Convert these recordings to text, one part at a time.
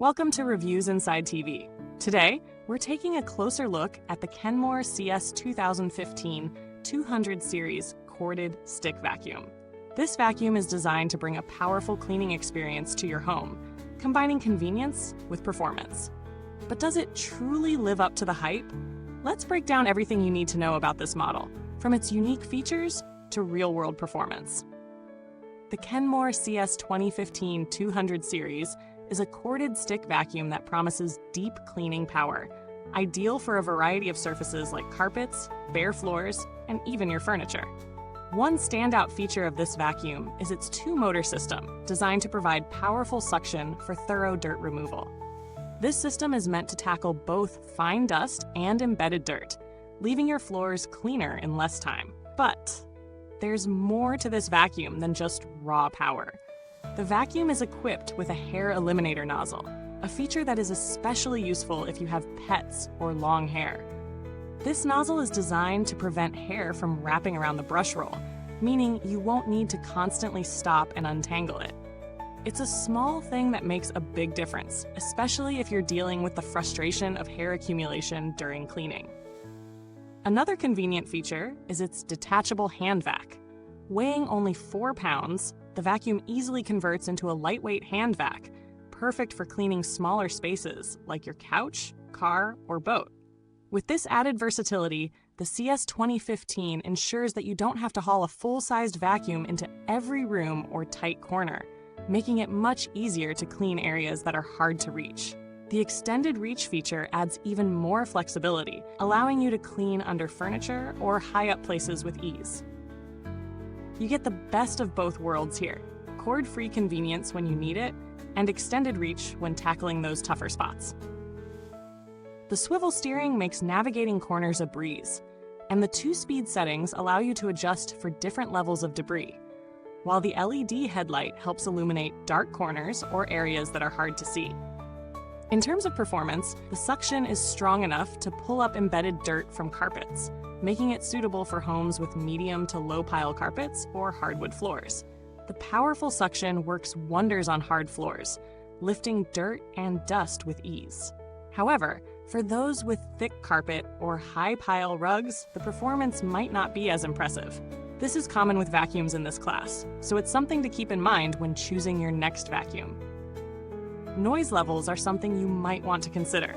Welcome to Reviews Inside TV. Today, we're taking a closer look at the Kenmore CS2015 200 series corded stick vacuum. This vacuum is designed to bring a powerful cleaning experience to your home, combining convenience with performance. But does it truly live up to the hype? Let's break down everything you need to know about this model, from its unique features to real-world performance. The Kenmore CS2015 200 series is a corded stick vacuum that promises deep cleaning power, ideal for a variety of surfaces like carpets, bare floors, and even your furniture. One standout feature of this vacuum is its two-motor system, designed to provide powerful suction for thorough dirt removal. This system is meant to tackle both fine dust and embedded dirt, leaving your floors cleaner in less time. But there's more to this vacuum than just raw power. The vacuum is equipped with a Hair Eliminator Nozzle, a feature that is especially useful if you have pets or long hair. This nozzle is designed to prevent hair from wrapping around the brush roll, meaning you won't need to constantly stop and untangle it. It's a small thing that makes a big difference, especially if you're dealing with the frustration of hair accumulation during cleaning. Another convenient feature is its detachable hand vac. Weighing only 4 pounds, the vacuum easily converts into a lightweight hand vac, perfect for cleaning smaller spaces like your couch, car, or boat. With this added versatility, the CS2015 ensures that you don't have to haul a full-sized vacuum into every room or tight corner, making it much easier to clean areas that are hard to reach. The extended reach feature adds even more flexibility, allowing you to clean under furniture or high-up places with ease. You get the best of both worlds here: cord-free convenience when you need it, and extended reach when tackling those tougher spots. The swivel steering makes navigating corners a breeze, and the 2-speed settings allow you to adjust for different levels of debris, while the LED headlight helps illuminate dark corners or areas that are hard to see. In terms of performance, the suction is strong enough to pull up embedded dirt from carpets, making it suitable for homes with medium to low pile carpets or hardwood floors. The powerful suction works wonders on hard floors, lifting dirt and dust with ease. However, for those with thick carpet or high pile rugs, the performance might not be as impressive. This is common with vacuums in this class, so it's something to keep in mind when choosing your next vacuum. Noise levels are something you might want to consider.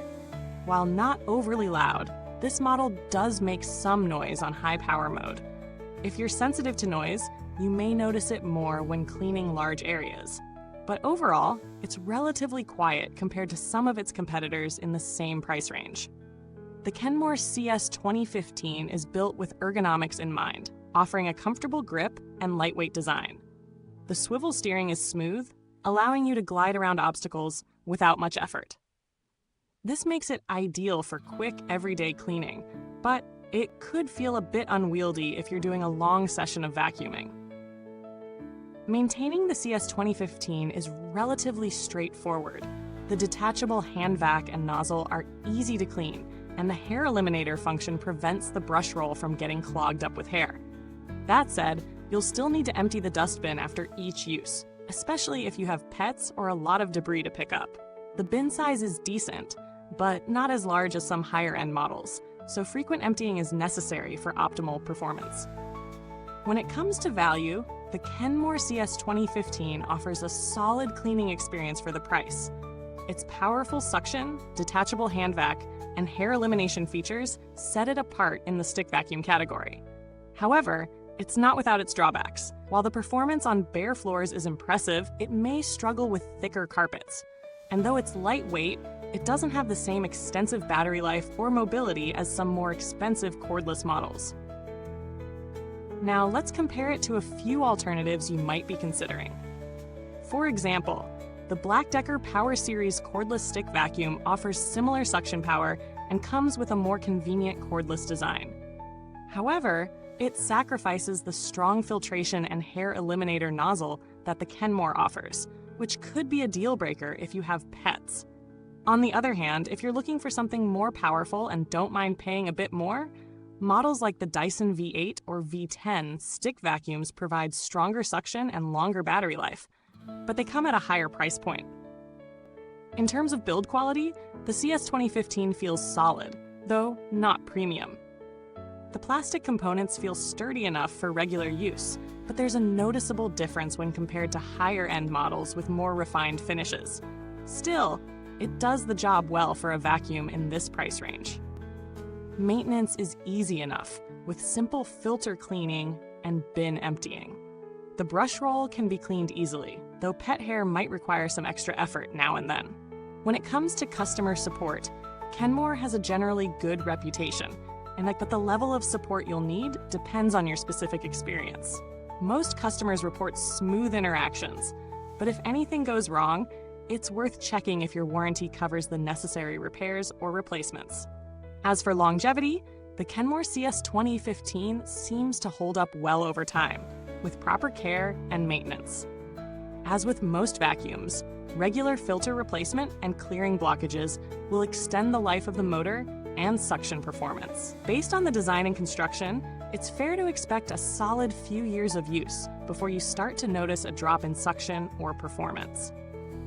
While not overly loud, this model does make some noise on high power mode. If you're sensitive to noise, you may notice it more when cleaning large areas. But overall, it's relatively quiet compared to some of its competitors in the same price range. The Kenmore CS2015 is built with ergonomics in mind, offering a comfortable grip and lightweight design. The swivel steering is smooth, allowing you to glide around obstacles without much effort. This makes it ideal for quick, everyday cleaning, but it could feel a bit unwieldy if you're doing a long session of vacuuming. Maintaining the CS2015 is relatively straightforward. The detachable hand vac and nozzle are easy to clean, and the hair eliminator function prevents the brush roll from getting clogged up with hair. That said, you'll still need to empty the dustbin after each use, especially if you have pets or a lot of debris to pick up. The bin size is decent, but not as large as some higher-end models, so frequent emptying is necessary for optimal performance. When it comes to value, the Kenmore CS2015 offers a solid cleaning experience for the price. Its powerful suction, detachable hand vac, and hair elimination features set it apart in the stick vacuum category. However, it's not without its drawbacks. While the performance on bare floors is impressive, it may struggle with thicker carpets. And though it's lightweight, it doesn't have the same extensive battery life or mobility as some more expensive cordless models. Now let's compare it to a few alternatives you might be considering. For example, the Black Decker Power Series cordless stick vacuum offers similar suction power and comes with a more convenient cordless design. However, it sacrifices the strong filtration and hair eliminator nozzle that the Kenmore offers, which could be a deal breaker if you have pets. On the other hand, if you're looking for something more powerful and don't mind paying a bit more, models like the Dyson V8 or V10 stick vacuums provide stronger suction and longer battery life, but they come at a higher price point. In terms of build quality, the CS2015 feels solid, though not premium. The plastic components feel sturdy enough for regular use, but there's a noticeable difference when compared to higher-end models with more refined finishes. Still, it does the job well for a vacuum in this price range. Maintenance is easy enough, with simple filter cleaning and bin emptying. The brush roll can be cleaned easily, though pet hair might require some extra effort now and then. When it comes to customer support, Kenmore has a generally good reputation, but the level of support you'll need depends on your specific experience. Most customers report smooth interactions, but if anything goes wrong, it's worth checking if your warranty covers the necessary repairs or replacements. As for longevity, the Kenmore CS2015 seems to hold up well over time, with proper care and maintenance. As with most vacuums, regular filter replacement and clearing blockages will extend the life of the motor and suction performance. Based on the design and construction, it's fair to expect a solid few years of use before you start to notice a drop in suction or performance.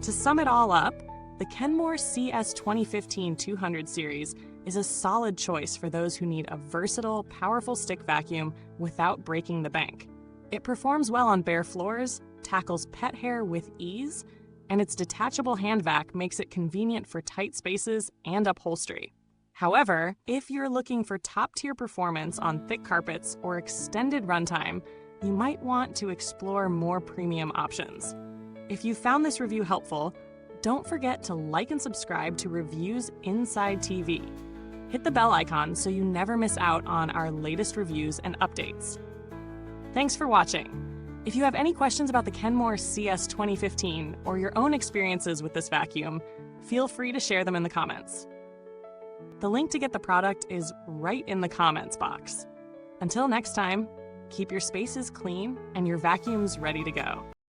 To sum it all up, the Kenmore CS2015 200 series is a solid choice for those who need a versatile, powerful stick vacuum without breaking the bank. It performs well on bare floors, tackles pet hair with ease, and its detachable hand vac makes it convenient for tight spaces and upholstery. However, if you're looking for top-tier performance on thick carpets or extended runtime, you might want to explore more premium options. If you found this review helpful, don't forget to like and subscribe to Reviewsinside.tv. Hit the bell icon so you never miss out on our latest reviews and updates. Thanks for watching. If you have any questions about the Kenmore CS2015 or your own experiences with this vacuum, feel free to share them in the comments. The link to get the product is right in the comments box. Until next time, keep your spaces clean and your vacuums ready to go.